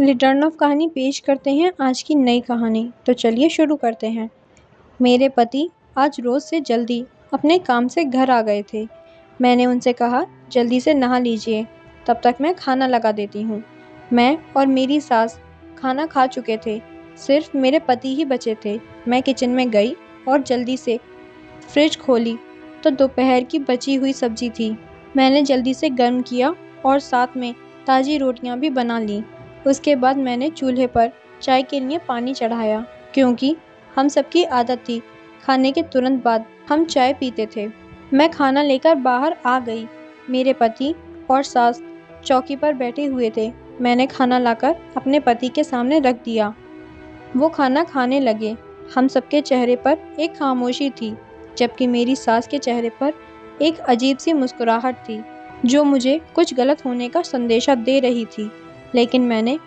Return of कहानी पेश करते हैं आज की नई कहानी। तो चलिए शुरू करते हैं। मेरे पति आज रोज़ से जल्दी अपने काम से घर आ गए थे। मैंने उनसे कहा, जल्दी से नहा लीजिए, तब तक मैं खाना लगा देती हूँ। मैं और मेरी सास खाना खा चुके थे, सिर्फ मेरे पति ही बचे थे। मैं किचन में गई और जल्दी से फ्रिज खोली तो दोपहर की बची हुई सब्जी थी। मैंने जल्दी से गर्म किया और साथ में ताज़ी रोटियां भी बना लीं। उसके बाद मैंने चूल्हे पर चाय के लिए पानी चढ़ाया, क्योंकि हम सबकी आदत थी खाने के तुरंत बाद हम चाय पीते थे। मैं खाना लेकर बाहर आ गई। मेरे पति और सास चौकी पर बैठे हुए थे। मैंने खाना लाकर अपने पति के सामने रख दिया। वो खाना खाने लगे। हम सबके चेहरे पर एक खामोशी थी, जबकि मेरी सास के चेहरे पर एक अजीब सी मुस्कुराहट थी, जो मुझे कुछ गलत होने का संदेशा दे रही थी। लेकिन मैंने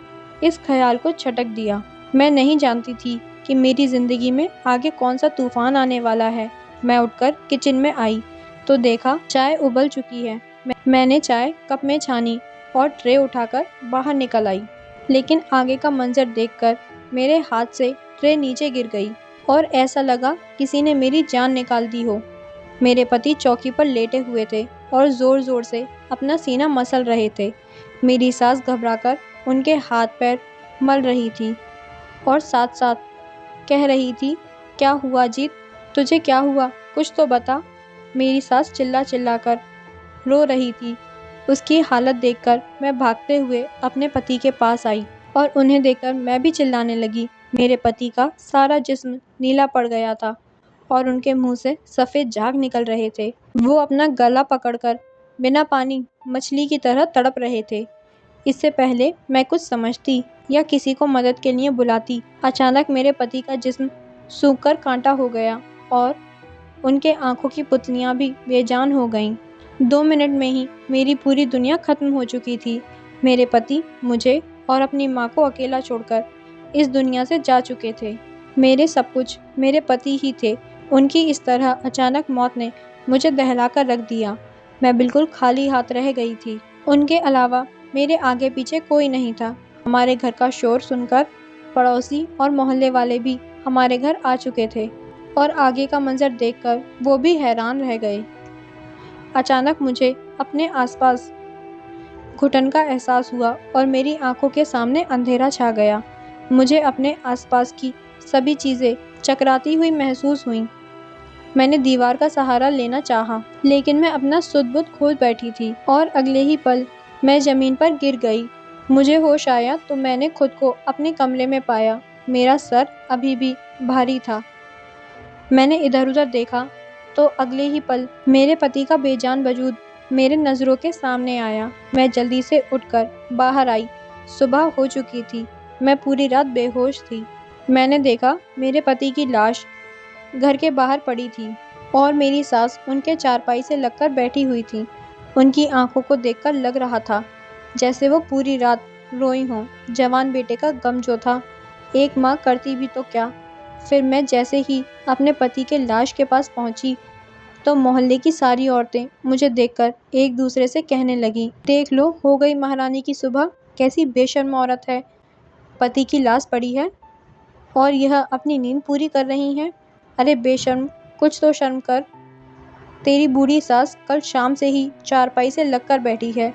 इस ख्याल को झटक दिया। मैं नहीं जानती थी कि मेरी ज़िंदगी में आगे कौन सा तूफान आने वाला है। मैं उठकर किचन में आई तो देखा चाय उबल चुकी है। मैंने चाय कप में छानी और ट्रे उठाकर बाहर निकल आई। लेकिन आगे का मंजर देखकर मेरे हाथ से ट्रे नीचे गिर गई और ऐसा लगा किसी ने मेरी जान निकाल दी हो। मेरे पति चौकी पर लेटे हुए थे और ज़ोर ज़ोर से अपना सीना मसल रहे थे। मेरी सास घबराकर उनके हाथ पैर मल रही थी और साथ साथ कह रही थी, क्या हुआ जीत, तुझे क्या हुआ, कुछ तो बता। मेरी सास चिल्ला चिल्ला कर रो रही थी। उसकी हालत देखकर मैं भागते हुए अपने पति के पास आई और उन्हें देखकर मैं भी चिल्लाने लगी। मेरे पति का सारा जिस्म नीला पड़ गया था और उनके मुंह से सफ़ेद झाग निकल रहे थे। वो अपना गला पकड़कर बिना पानी मछली की तरह तड़प रहे थे। इससे पहले मैं कुछ समझती या किसी को मदद के लिए बुलाती, अचानक मेरे पति का जिस्म सूखकर कांटा हो गया और उनके आंखों की पुतलियां भी बेजान हो गईं। 2 मिनट में ही मेरी पूरी दुनिया खत्म हो चुकी थी। मेरे पति मुझे और अपनी माँ को अकेला छोड़कर इस दुनिया से जा चुके थे। मेरे सब कुछ मेरे पति ही थे। उनकी इस तरह अचानक मौत ने मुझे दहलाकर रख दिया। मैं बिल्कुल खाली हाथ रह गई थी। उनके अलावा मेरे आगे पीछे कोई नहीं था। हमारे घर का शोर सुनकर पड़ोसी और मोहल्ले वाले भी हमारे घर आ चुके थे और आगे का मंजर देखकर वो भी हैरान रह गए। अचानक मुझे अपने आसपास घुटन का एहसास हुआ और मेरी आंखों के सामने अंधेरा छा गया। मुझे अपने आसपास की सभी चीज़ें चकराती हुई महसूस हुईं। मैंने दीवार का सहारा लेना चाहा, लेकिन मैं अपना सुध-बुध खो बैठी थी और अगले ही पल मैं ज़मीन पर गिर गई। मुझे होश आया तो मैंने खुद को अपने कमरे में पाया। मेरा सर अभी भी भारी था। मैंने इधर-उधर देखा तो अगले ही पल मेरे पति का बेजान वजूद मेरे नज़रों के सामने आया। मैं जल्दी से उठकर बाहर आई। सुबह हो चुकी थी। मैं पूरी रात बेहोश थी। मैंने देखा मेरे पति की लाश घर के बाहर पड़ी थी और मेरी सास उनके चारपाई से लगकर बैठी हुई थी। उनकी आंखों को देखकर लग रहा था जैसे वो पूरी रात रोई हों। जवान बेटे का गम जो था, एक माँ करती भी तो क्या। फिर मैं जैसे ही अपने पति के लाश के पास पहुंची तो मोहल्ले की सारी औरतें मुझे देखकर एक दूसरे से कहने लगी, देख लो, हो गई महारानी की सुबह, कैसी बेशर्म औरत है। पति की लाश पड़ी है और यह अपनी नींद पूरी कर रही है। अरे बेशर्म, कुछ तो शर्म कर। तेरी बूढ़ी सास कल शाम से ही चारपाई से लगकर बैठी है।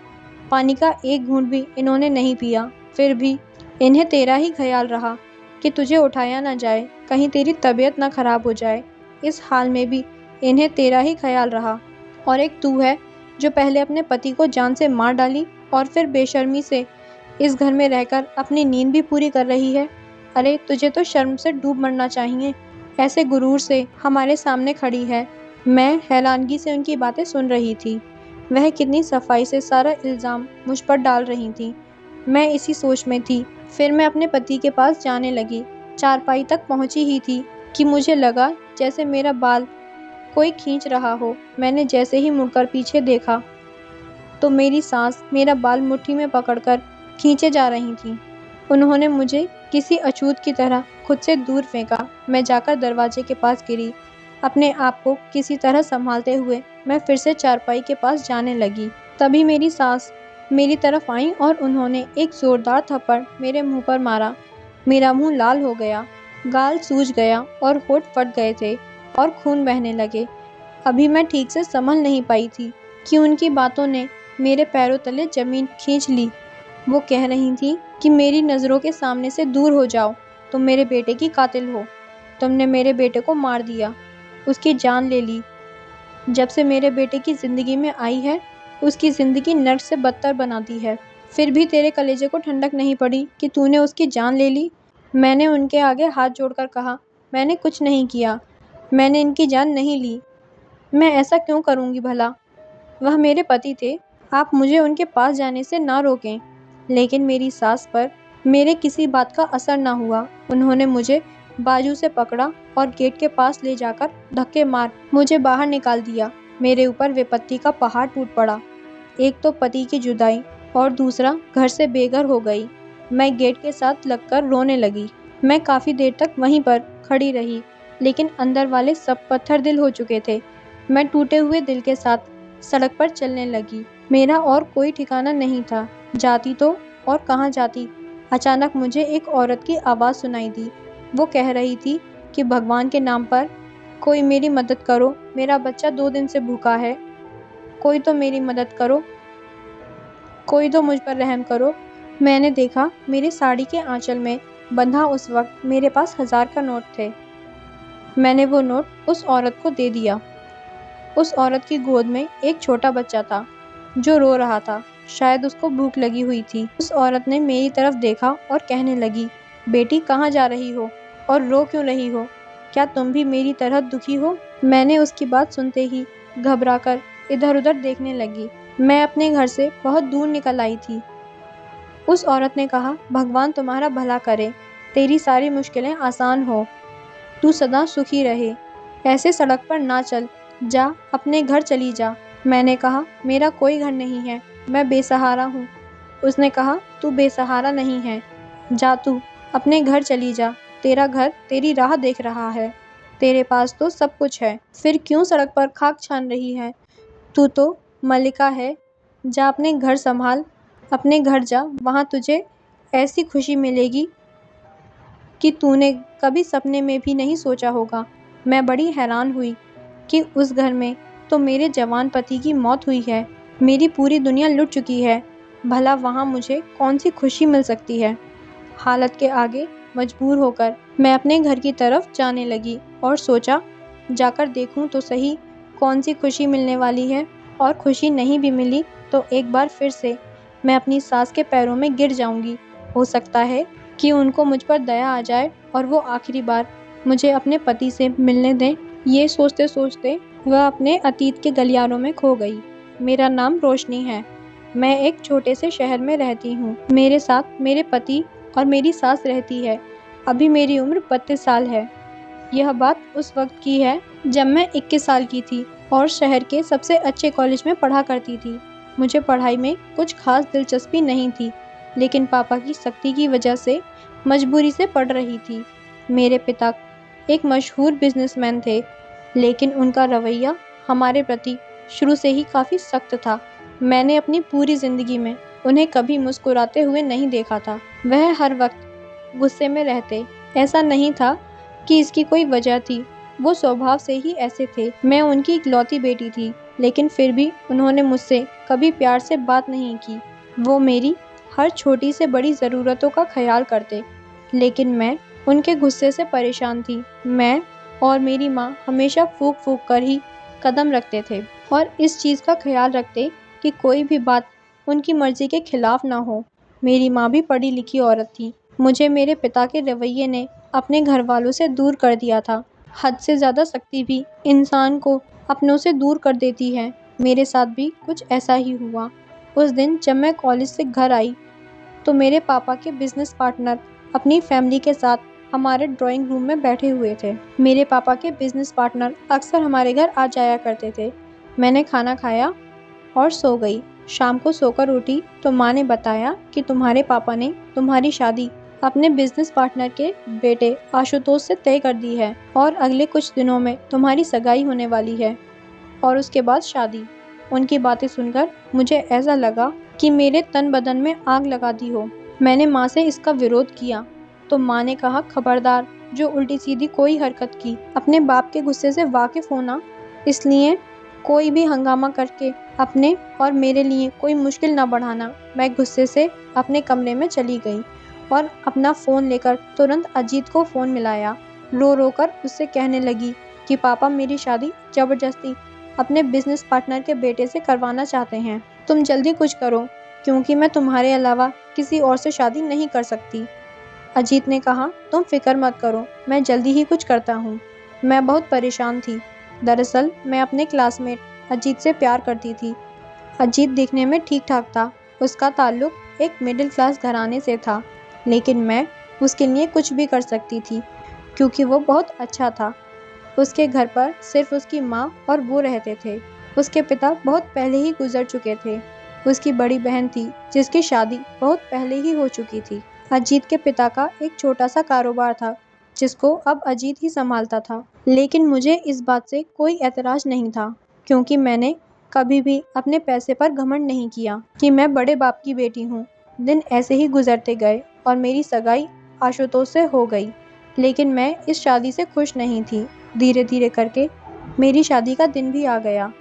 पानी का एक घूंट भी इन्होंने नहीं पिया। फिर भी इन्हें तेरा ही ख्याल रहा कि तुझे उठाया ना जाए, कहीं तेरी तबीयत ना खराब हो जाए। इस हाल में भी इन्हें तेरा ही ख्याल रहा। और एक तू है जो पहले अपने पति को जान से मार डाली और फिर बेशर्मी से इस घर में रहकर अपनी नींद भी पूरी कर रही है। अरे तुझे तो शर्म से डूब मरना चाहिए, ऐसे गुरूर से हमारे सामने खड़ी है। मैं हैरानगी से उनकी बातें सुन रही थी। वह कितनी सफाई से सारा इल्ज़ाम मुझ पर डाल रही थी। मैं इसी सोच में थी। फिर मैं अपने पति के पास जाने लगी। चारपाई तक पहुंची ही थी कि मुझे लगा जैसे मेरा बाल कोई खींच रहा हो। मैंने जैसे ही मुड़कर पीछे देखा तो मेरी सास मेरा बाल मुट्ठी में पकड़कर खींचे जा रही थी। उन्होंने मुझे किसी अछूत की तरह खुद से दूर फेंका। मैं जाकर दरवाजे के पास गिरी। अपने आप को किसी तरह संभालते हुए मैं फिर से चारपाई के पास जाने लगी। तभी मेरी सास मेरी तरफ आईं और उन्होंने एक ज़ोरदार थप्पड़ मेरे मुंह पर मारा। मेरा मुंह लाल हो गया, गाल सूज गया और होंठ फट गए थे और खून बहने लगे। अभी मैं ठीक से संभल नहीं पाई थी कि उनकी बातों ने मेरे पैरों तले ज़मीन खींच ली। वो कह रही थीं कि मेरी नज़रों के सामने से दूर हो जाओ, तुम मेरे बेटे की कातिल हो। तुमने मेरे बेटे को मार दिया, उसकी जान ले ली। जब से मेरे बेटे की ज़िंदगी में आई है, उसकी ज़िंदगी नर्क से बदतर बना दी है। फिर भी तेरे कलेजे को ठंडक नहीं पड़ी कि तूने उसकी जान ले ली। मैंने उनके आगे हाथ जोड़कर कहा, मैंने कुछ नहीं किया, मैंने इनकी जान नहीं ली। मैं ऐसा क्यों करूँगी भला? वह मेरे पति थे, आप मुझे उनके पास जाने से ना रोकें। लेकिन मेरी सास पर मेरे किसी बात का असर ना हुआ। उन्होंने मुझे बाजू से पकड़ा और गेट के पास ले जाकर धक्के मार मुझे बाहर निकाल दिया। मेरे ऊपर विपत्ति का पहाड़ टूट पड़ा। एक तो पति की जुदाई और दूसरा घर से बेघर हो गई। मैं गेट के साथ लगकर रोने लगी। मैं काफ़ी देर तक वहीं पर खड़ी रही, लेकिन अंदर वाले सब पत्थर दिल हो चुके थे। मैं टूटे हुए दिल के साथ सड़क पर चलने लगी। मेरा और कोई ठिकाना नहीं था। जाती तो और कहाँ जाती? अचानक मुझे एक औरत की आवाज़ सुनाई दी। वो कह रही थी कि भगवान के नाम पर कोई मेरी मदद करो, मेरा बच्चा 2 दिन से भूखा है। कोई तो मेरी मदद करो, कोई तो मुझ पर रहम करो। मैंने देखा मेरी साड़ी के आंचल में बंधा उस वक्त मेरे पास 1000 का नोट थे। मैंने वो नोट उस औरत को दे दिया। उस औरत की गोद में एक छोटा बच्चा था जो रो रहा था। शायद उसको भूख लगी हुई थी। उस औरत ने मेरी तरफ देखा और कहने लगी, बेटी कहाँ जा रही हो और रो क्यों रही हो? क्या तुम भी मेरी तरह दुखी हो? मैंने उसकी बात सुनते ही घबराकर इधर उधर देखने लगी। मैं अपने घर से बहुत दूर निकल आई थी। उस औरत ने कहा, भगवान तुम्हारा भला करे, तेरी सारी मुश्किलें आसान हो, तू सदा सुखी रहे। ऐसे सड़क पर ना चल, जा अपने घर चली जा। मैंने कहा, मेरा कोई घर नहीं है, मैं बेसहारा हूँ। उसने कहा, तू बेसहारा नहीं है, जा तू अपने घर चली जा, तेरा घर तेरी राह देख रहा है, तेरे पास तो सब कुछ है, फिर क्यों सड़क पर खाक छान रही है? तू तो मलिका है, जा अपने घर संभाल, अपने घर जा, वहाँ तुझे ऐसी खुशी मिलेगी कि तूने कभी सपने में भी नहीं सोचा होगा। मैं बड़ी हैरान हुई कि उस घर में तो मेरे जवान पति की मौत हुई है, मेरी पूरी दुनिया लुट चुकी है, भला वहाँ मुझे कौन सी खुशी मिल सकती है? हालत के आगे मजबूर होकर मैं अपने घर की तरफ जाने लगी और सोचा, जाकर देखूं तो सही कौन सी खुशी मिलने वाली है। और खुशी नहीं भी मिली तो एक बार फिर से मैं अपनी सास के पैरों में गिर जाऊंगी। हो सकता है कि उनको मुझ पर दया आ जाए और वो आखिरी बार मुझे अपने पति से मिलने दें। ये सोचते सोचते वह अपने अतीत के गलियारों में खो गई। मेरा नाम रोशनी है। मैं एक छोटे से शहर में रहती हूँ। मेरे साथ मेरे पति और मेरी सास रहती है। अभी मेरी उम्र 32 साल है। यह बात उस वक्त की है जब मैं 21 साल की थी और शहर के सबसे अच्छे कॉलेज में पढ़ा करती थी। मुझे पढ़ाई में कुछ खास दिलचस्पी नहीं थी, लेकिन पापा की सख्ती की वजह से मजबूरी से पढ़ रही थी। मेरे पिता एक मशहूर बिजनेसमैन थे, लेकिन उनका रवैया हमारे प्रति शुरू से ही काफ़ी सख्त था। मैंने अपनी पूरी ज़िंदगी में उन्हें कभी मुस्कुराते हुए नहीं देखा था। वह हर वक्त गुस्से में रहते। ऐसा नहीं था कि इसकी कोई वजह थी, वो स्वभाव से ही ऐसे थे। मैं उनकी इकलौती बेटी थी, लेकिन फिर भी उन्होंने मुझसे कभी प्यार से बात नहीं की। वो मेरी हर छोटी से बड़ी ज़रूरतों का ख्याल करते, लेकिन मैं उनके गुस्से से परेशान थी। मैं और मेरी माँ हमेशा फूंक फूंक कर ही कदम रखते थे और इस चीज़ का ख्याल रखते कि कोई भी बात उनकी मर्ज़ी के खिलाफ ना हो। मेरी माँ भी पढ़ी लिखी औरत थी। मुझे मेरे पिता के रवैये ने अपने घर वालों से दूर कर दिया था। हद से ज़्यादा सख्ती भी इंसान को अपनों से दूर कर देती है। मेरे साथ भी कुछ ऐसा ही हुआ। उस दिन जब मैं कॉलेज से घर आई तो मेरे पापा के बिजनेस पार्टनर अपनी फैमिली के साथ हमारे ड्राइंग रूम में बैठे हुए थे। मेरे पापा के बिजनेस पार्टनर अक्सर हमारे घर आ जाया करते थे। मैंने खाना खाया और सो गई। शाम को सोकर उठी तो माँ ने बताया कि तुम्हारे पापा ने तुम्हारी शादी अपने बिजनेस पार्टनर के बेटे आशुतोष से तय कर दी है और अगले कुछ दिनों में तुम्हारी सगाई होने वाली है और उसके बाद शादी। उनकी बातें सुनकर मुझे ऐसा लगा कि मेरे तन बदन में आग लगा दी हो। मैंने माँ से इसका विरोध किया तो माँ ने कहा, खबरदार जो उल्टी सीधी कोई हरकत की, अपने बाप के गुस्से से वाकिफ होना, इसलिए कोई भी हंगामा करके अपने और मेरे लिए कोई मुश्किल न बढ़ाना। मैं गुस्से से अपने कमरे में चली गई और अपना फ़ोन लेकर तुरंत अजीत को फ़ोन मिलाया। रो रो कर उससे कहने लगी कि पापा मेरी शादी ज़बरदस्ती अपने बिजनेस पार्टनर के बेटे से करवाना चाहते हैं। तुम जल्दी कुछ करो क्योंकि मैं तुम्हारे अलावा किसी और से शादी नहीं कर सकती। अजीत ने कहा, तुम फिक्र मत करो, मैं जल्दी ही कुछ करता हूँ। मैं बहुत परेशान थी। दरअसल मैं अपने क्लासमेट अजीत से प्यार करती थी। अजीत दिखने में ठीक ठाक था, उसका ताल्लुक एक मिडिल क्लास घराने से था, लेकिन मैं उसके लिए कुछ भी कर सकती थी क्योंकि वो बहुत अच्छा था। उसके घर पर सिर्फ उसकी माँ और वो रहते थे। उसके पिता बहुत पहले ही गुजर चुके थे। उसकी बड़ी बहन थी जिसकी शादी बहुत पहले ही हो चुकी थी। अजीत के पिता का एक छोटा सा कारोबार था जिसको अब अजीत ही संभालता था। लेकिन मुझे इस बात से कोई एतराज़ नहीं था क्योंकि मैंने कभी भी अपने पैसे पर घमंड नहीं किया कि मैं बड़े बाप की बेटी हूँ। दिन ऐसे ही गुजरते गए और मेरी सगाई आशुतोष से हो गई, लेकिन मैं इस शादी से खुश नहीं थी। धीरे धीरे करके मेरी शादी का दिन भी आ गया।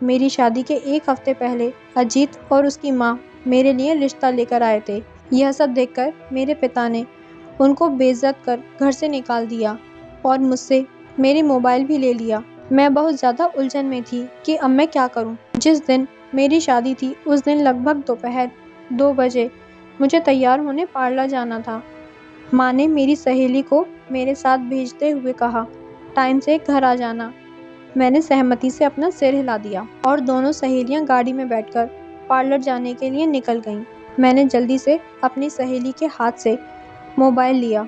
मेरी शादी के एक हफ्ते पहले अजीत और उसकी माँ मेरे लिए रिश्ता लेकर आए थे। यह सब देखकर मेरे पिता ने उनको बेइज्जत कर घर से निकाल दिया और मुझसे मेरी मोबाइल भी ले लिया। मैं बहुत ज़्यादा उलझन में थी कि अब मैं क्या करूं। जिस दिन मेरी शादी थी उस दिन लगभग दोपहर 2 बजे मुझे तैयार होने पार्लर जाना था। माँ ने मेरी सहेली को मेरे साथ भेजते हुए कहा, टाइम से घर आ जाना। मैंने सहमति से अपना सिर हिला दिया और दोनों सहेलियां गाड़ी में बैठकर पार्लर जाने के लिए निकल गईं। मैंने जल्दी से अपनी सहेली के हाथ से मोबाइल लिया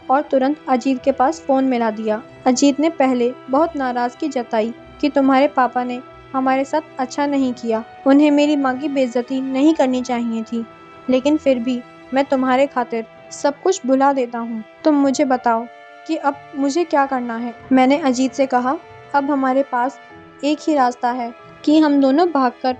और तुरंत अजीत के पास फ़ोन मिला दिया। अजीत ने पहले बहुत नाराज़गी जताई कि तुम्हारे पापा ने हमारे साथ अच्छा नहीं किया, उन्हें मेरी माँ की बेइज्जती नहीं करनी चाहिए थी, लेकिन फिर भी मैं तुम्हारे खातिर सब कुछ भुला देता हूँ। तुम मुझे बताओ कि अब मुझे क्या करना है। मैंने अजीत से कहा, अब हमारे पास एक ही रास्ता है कि हम दोनों भागकर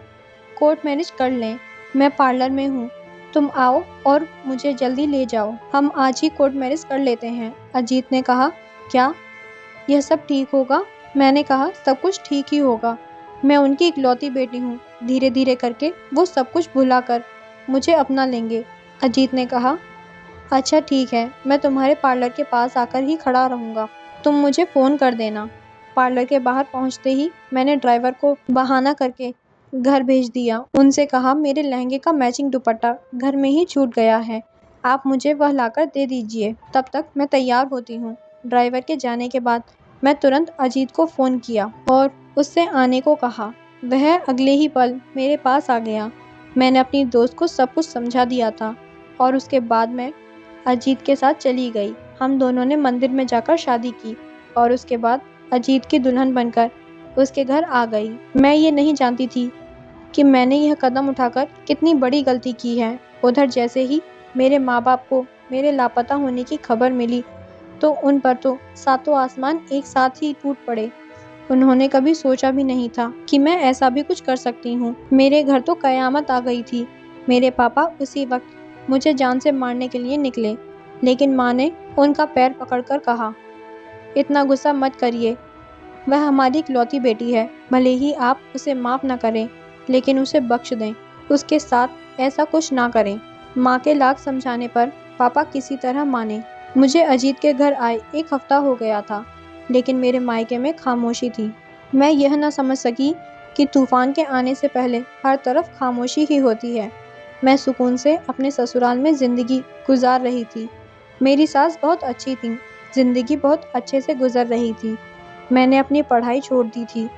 कोर्ट मैरिज कर लें। मैं पार्लर में हूँ, तुम आओ और मुझे जल्दी ले जाओ। हम आज ही कोर्ट मैरिज कर लेते हैं। अजीत ने कहा, क्या यह सब ठीक होगा? मैंने कहा, सब कुछ ठीक ही होगा। मैं उनकी इकलौती बेटी हूँ। धीरे धीरे करके वो सब कुछ भुलाकर मुझे अपना लेंगे। अजीत ने कहा, अच्छा ठीक है, मैं तुम्हारे पार्लर के पास आकर ही खड़ा रहूँगा, तुम मुझे फ़ोन कर देना। पार्लर के बाहर पहुँचते ही मैंने ड्राइवर को बहाना करके घर भेज दिया। उनसे कहा, मेरे लहंगे का मैचिंग दुपट्टा घर में ही छूट गया है, आप मुझे वह लाकर दे दीजिए, तब तक मैं तैयार होती हूँ। ड्राइवर के जाने के बाद मैं तुरंत अजीत को फ़ोन किया और उससे आने को कहा। वह अगले ही पल मेरे पास आ गया। मैंने अपनी दोस्त को सब कुछ समझा दिया था और उसके बाद मैं अजीत के साथ चली गई। हम दोनों ने मंदिर में जाकर शादी की और उसके बाद अजीत की दुल्हन बनकर उसके घर आ गई। मैं ये नहीं जानती थी कि मैंने यह कदम उठाकर कितनी बड़ी गलती की है। उधर जैसे ही मेरे माँ बाप को मेरे लापता होने की खबर मिली तो उन पर तो सातों आसमान एक साथ ही टूट पड़े। उन्होंने कभी सोचा भी नहीं था कि मैं ऐसा भी कुछ कर सकती हूँ। मेरे घर तो कयामत आ गई थी। मेरे पापा उसी वक्त मुझे जान से मारने के लिए निकले, लेकिन माँ ने उनका पैर पकड़कर कहा, इतना गुस्सा मत करिए, वह हमारी इकलौती बेटी है, भले ही आप उसे माफ़ न करें लेकिन उसे बख्श दें, उसके साथ ऐसा कुछ ना करें। माँ के लाख समझाने पर पापा किसी तरह माने। मुझे अजीत के घर आए 1 हफ्ता हो गया था, लेकिन मेरे मायके में खामोशी थी। मैं यह न समझ सकी कि तूफान के आने से पहले हर तरफ खामोशी ही होती है। मैं सुकून से अपने ससुराल में ज़िंदगी गुजार रही थी। मेरी सास बहुत अच्छी थी, ज़िंदगी बहुत अच्छे से गुजर रही थी। मैंने अपनी पढ़ाई छोड़ दी थी,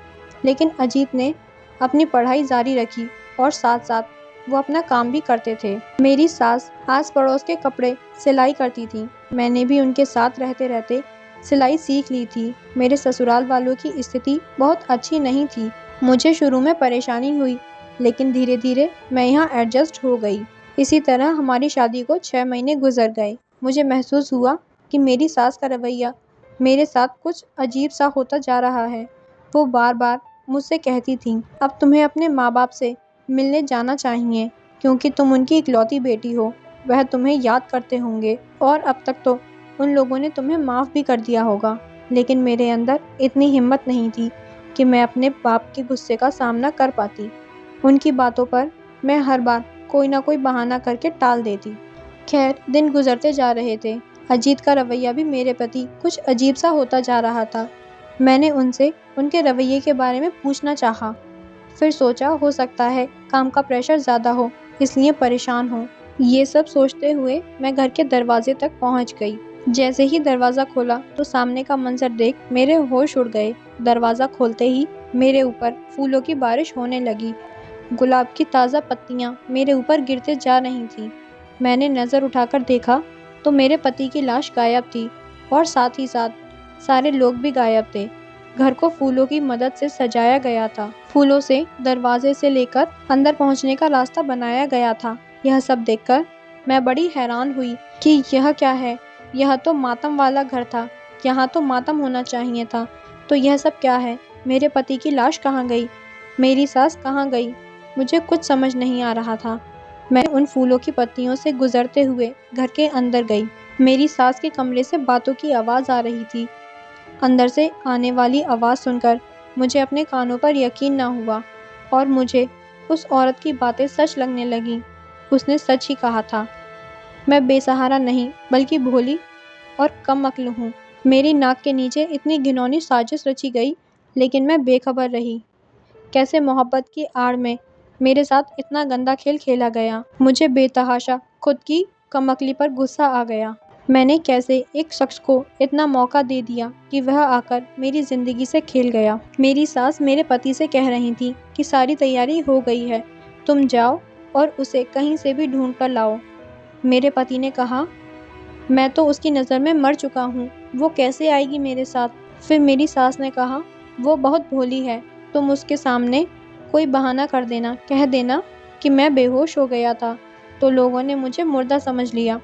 लेकिन अजीत ने अपनी पढ़ाई जारी रखी और साथ साथ वो अपना काम भी करते थे। मेरी सास आस पड़ोस के कपड़े सिलाई करती थी। मैंने भी उनके साथ रहते रहते सिलाई सीख ली थी। मेरे ससुराल वालों की स्थिति बहुत अच्छी नहीं थी। मुझे शुरू में परेशानी हुई, लेकिन धीरे धीरे मैं यहाँ एडजस्ट हो गई। इसी तरह हमारी शादी को 6 महीने गुजर गए। मुझे महसूस हुआ कि मेरी सास का रवैया मेरे साथ कुछ अजीब सा होता जा रहा है। वो बार बार मुझसे कहती थी, अब तुम्हें अपने माँ बाप से मिलने जाना चाहिए। क्योंकि तुम उनकी इकलौती बेटी हो। वह तुम्हें याद करते होंगे और अब तक तो उन लोगों ने तुम्हें माफ़ भी कर दिया होगा, लेकिन मेरे अंदर इतनी हिम्मत नहीं थी कि मैं अपने बाप के गुस्से का सामना कर पाती। उनकी बातों पर मैं हर बार कोई ना कोई बहाना करके टाल देती। खैर, दिन गुजरते जा रहे थे। अजीत का रवैया भी मेरे प्रति कुछ अजीब सा होता जा रहा था। मैंने उनसे उनके रवैये के बारे में पूछना चाहा, फिर सोचा हो सकता है काम का प्रेशर ज़्यादा हो, इसलिए परेशान हो। ये सब सोचते हुए मैं घर के दरवाजे तक पहुंच गई। जैसे ही दरवाज़ा खोला तो सामने का मंजर देख मेरे होश उड़ गए। दरवाज़ा खोलते ही मेरे ऊपर फूलों की बारिश होने लगी। गुलाब की ताज़ा पत्तियां मेरे ऊपर गिरते जा रही थीं। मैंने नज़र उठाकर देखा तो मेरे पति की लाश गायब थी और साथ ही साथ सारे लोग भी गायब थे। घर को फूलों की मदद से सजाया गया था। फूलों से दरवाजे से लेकर अंदर पहुंचने का रास्ता बनाया गया था। यह सब देखकर मैं बड़ी हैरान हुई कि यह क्या है। यह तो मातम वाला घर था, यहाँ तो मातम होना चाहिए था। तो यह सब क्या है? मेरे पति की लाश कहाँ गई? मेरी सास कहाँ गई? मुझे कुछ समझ नहीं आ रहा था। मैं उन फूलों की पत्तियों से गुजरते हुए घर के अंदर गई। मेरी सास के कमरे से बातों की आवाज़ आ रही थी। अंदर से आने वाली आवाज़ सुनकर मुझे अपने कानों पर यकीन न हुआ और मुझे उस औरत की बातें सच लगने लगीं। उसने सच ही कहा था। मैं बेसहारा नहीं बल्कि भोली और कम अक्ल हूँ। मेरी नाक के नीचे इतनी घिनौनी साजिश रची गई, लेकिन मैं बेखबर रही। कैसे मोहब्बत की आड़ में मेरे साथ इतना गंदा खेल खेला गया। मुझे बेतहाशा खुद की कमअक्ली पर गुस्सा आ गया। मैंने कैसे एक शख्स को इतना मौका दे दिया कि वह आकर मेरी ज़िंदगी से खेल गया। मेरी सास मेरे पति से कह रही थी कि सारी तैयारी हो गई है, तुम जाओ और उसे कहीं से भी ढूंढ कर लाओ। मेरे पति ने कहा, मैं तो उसकी नज़र में मर चुका हूँ, वो कैसे आएगी मेरे साथ। फिर मेरी सास ने कहा, वो बहुत भोली है, तुम उसके सामने कोई बहाना कर देना, कह देना कि मैं बेहोश हो गया था, तो लोगों ने मुझे मुर्दा समझ लिया।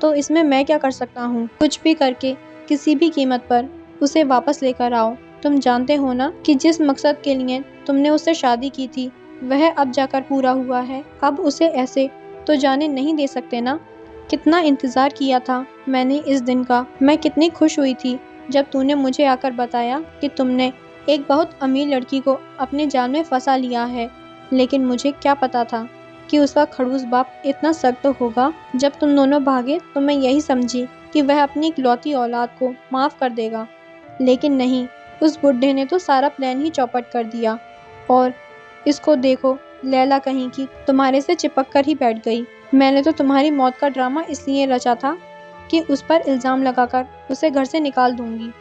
तो इसमें मैं क्या कर सकता हूँ? कुछ भी करके किसी भी कीमत पर उसे वापस लेकर आओ। तुम जानते हो ना कि जिस मकसद के लिए तुमने उससे शादी की थी वह अब जाकर पूरा हुआ है। अब उसे ऐसे तो जाने नहीं दे सकते ना। कितना इंतज़ार किया था मैंने इस दिन का। मैं कितनी खुश हुई थी जब तूने मुझे आकर बताया कि तुमने एक बहुत अमीर लड़की को अपने जाल में फंसा लिया है। लेकिन मुझे क्या पता था कि उसका खड़ूस बाप इतना सख्त होगा। जब तुम दोनों भागे तो मैं यही समझी कि वह अपनी इकलौती औलाद को माफ़ कर देगा, लेकिन नहीं, उस बुढ़े ने तो सारा प्लान ही चौपट कर दिया। और इसको देखो, लैला कहीं की तुम्हारे से चिपक कर ही बैठ गई। मैंने तो तुम्हारी मौत का ड्रामा इसलिए रचा था कि उस पर इल्ज़ाम लगाकर उसे घर से निकाल दूंगी,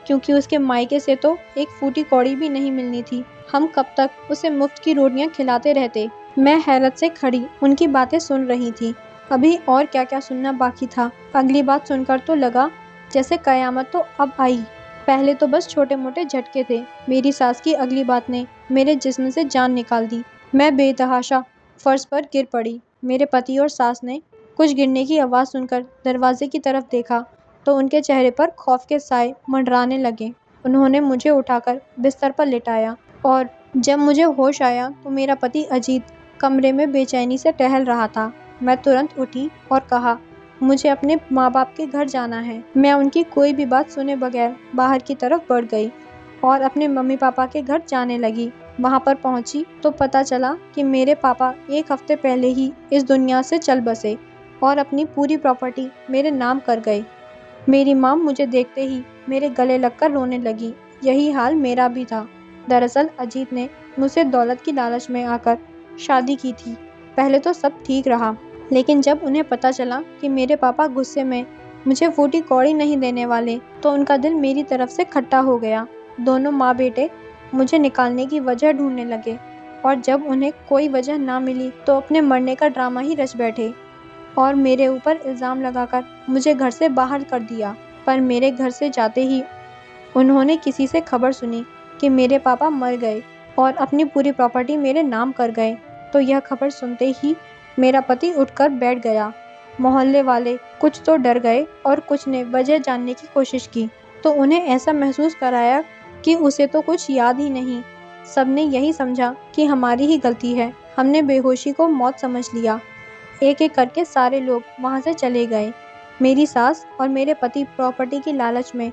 क्योंकि उसके मायके से तो एक फूटी कौड़ी भी नहीं मिलनी थी। हम कब तक उसे मुफ्त की रोटियां खिलाते रहते। मैं हैरत से खड़ी उनकी बातें सुन रही थी। अभी और क्या क्या सुनना बाकी था। अगली बात सुनकर तो लगा जैसे कयामत तो अब आई। पहले तो बस छोटे मोटे झटके थे। मेरी सास की अगली बात ने मेरे जिस्म से जान निकाल दी। मैं बेतहाशा फर्श पर गिर पड़ी। मेरे पति और सास ने कुछ गिरने की आवाज़ सुनकर दरवाजे की तरफ देखा तो उनके चेहरे पर खौफ के साए मंडराने लगे। उन्होंने मुझे उठाकर बिस्तर पर लिटाया और जब मुझे होश आया तो मेरा पति अजीत कमरे में बेचैनी से टहल रहा था। मैं तुरंत उठी और कहा, मुझे अपने माँ बाप के घर जाना है। मैं उनकी कोई भी बात सुने बगैर बाहर की तरफ बढ़ गई और अपने मम्मी पापा के घर जाने लगी। वहाँ पर पहुँची तो पता चला कि मेरे पापा एक हफ्ते पहले ही इस दुनिया से चल बसे और अपनी पूरी प्रॉपर्टी मेरे नाम कर गए। मेरी माँ मुझे देखते ही मेरे गले लगकर रोने लगी। यही हाल मेरा भी था। दरअसल अजीत ने मुझसे दौलत की लालच में आकर शादी की थी। पहले तो सब ठीक रहा, लेकिन जब उन्हें पता चला कि मेरे पापा गुस्से में मुझे फूटी कौड़ी नहीं देने वाले तो उनका दिल मेरी तरफ से खट्टा हो गया। दोनों माँ बेटे मुझे निकालने की वजह ढूंढने लगे और जब उन्हें कोई वजह ना मिली तो अपने मरने का ड्रामा ही रच बैठे और मेरे ऊपर इल्ज़ाम लगाकर मुझे घर से बाहर कर दिया। पर मेरे घर से जाते ही उन्होंने किसी से खबर सुनी कि मेरे पापा मर गए और अपनी पूरी प्रॉपर्टी मेरे नाम कर गए। तो यह खबर सुनते ही मेरा पति उठकर बैठ गया। मोहल्ले वाले कुछ तो डर गए और कुछ ने वजह जानने की कोशिश की तो उन्हें ऐसा महसूस कराया कि उसे तो कुछ याद ही नहीं। सबने यही समझा कि हमारी ही गलती है, हमने बेहोशी को मौत समझ लिया। एक एक करके सारे लोग वहाँ से चले गए। मेरी सास और मेरे पति प्रॉपर्टी की लालच में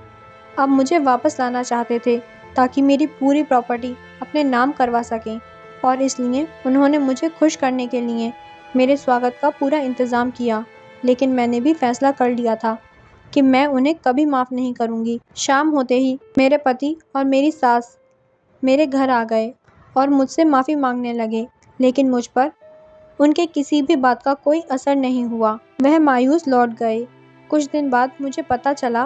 अब मुझे वापस लाना चाहते थे ताकि मेरी पूरी प्रॉपर्टी अपने नाम करवा सकें, और इसलिए उन्होंने मुझे खुश करने के लिए मेरे स्वागत का पूरा इंतज़ाम किया। लेकिन मैंने भी फैसला कर लिया था कि मैं उन्हें कभी माफ़ नहीं करूँगी। शाम होते ही मेरे पति और मेरी सास मेरे घर आ गए और मुझसे माफ़ी मांगने लगे, लेकिन मुझ पर उनके किसी भी बात का कोई असर नहीं हुआ। वह मायूस लौट गए। कुछ दिन बाद मुझे पता चला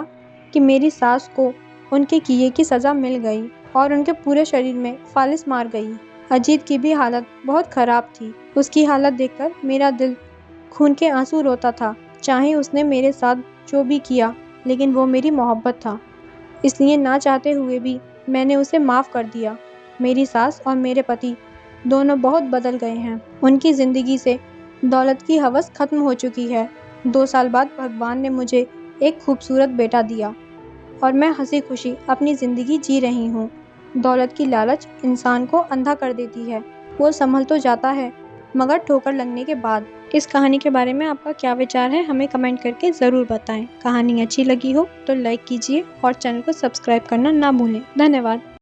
कि मेरी सास को उनके किए की सज़ा मिल गई और उनके पूरे शरीर में फालिस मार गई। अजीत की भी हालत बहुत ख़राब थी। उसकी हालत देखकर मेरा दिल खून के आंसू रोता था। चाहे उसने मेरे साथ जो भी किया, लेकिन वो मेरी मोहब्बत था, इसलिए ना चाहते हुए भी मैंने उसे माफ़ कर दिया। मेरी सास और मेरे पति दोनों बहुत बदल गए हैं। उनकी ज़िंदगी से दौलत की हवस ख़त्म हो चुकी है। 2 साल बाद भगवान ने मुझे एक खूबसूरत बेटा दिया और मैं हंसी खुशी अपनी ज़िंदगी जी रही हूँ। दौलत की लालच इंसान को अंधा कर देती है। वो संभल तो जाता है, मगर ठोकर लगने के बाद। इस कहानी के बारे में आपका क्या विचार है, हमें कमेंट करके ज़रूर बताएं। कहानी अच्छी लगी हो तो लाइक कीजिए और चैनल को सब्सक्राइब करना ना भूलें। धन्यवाद।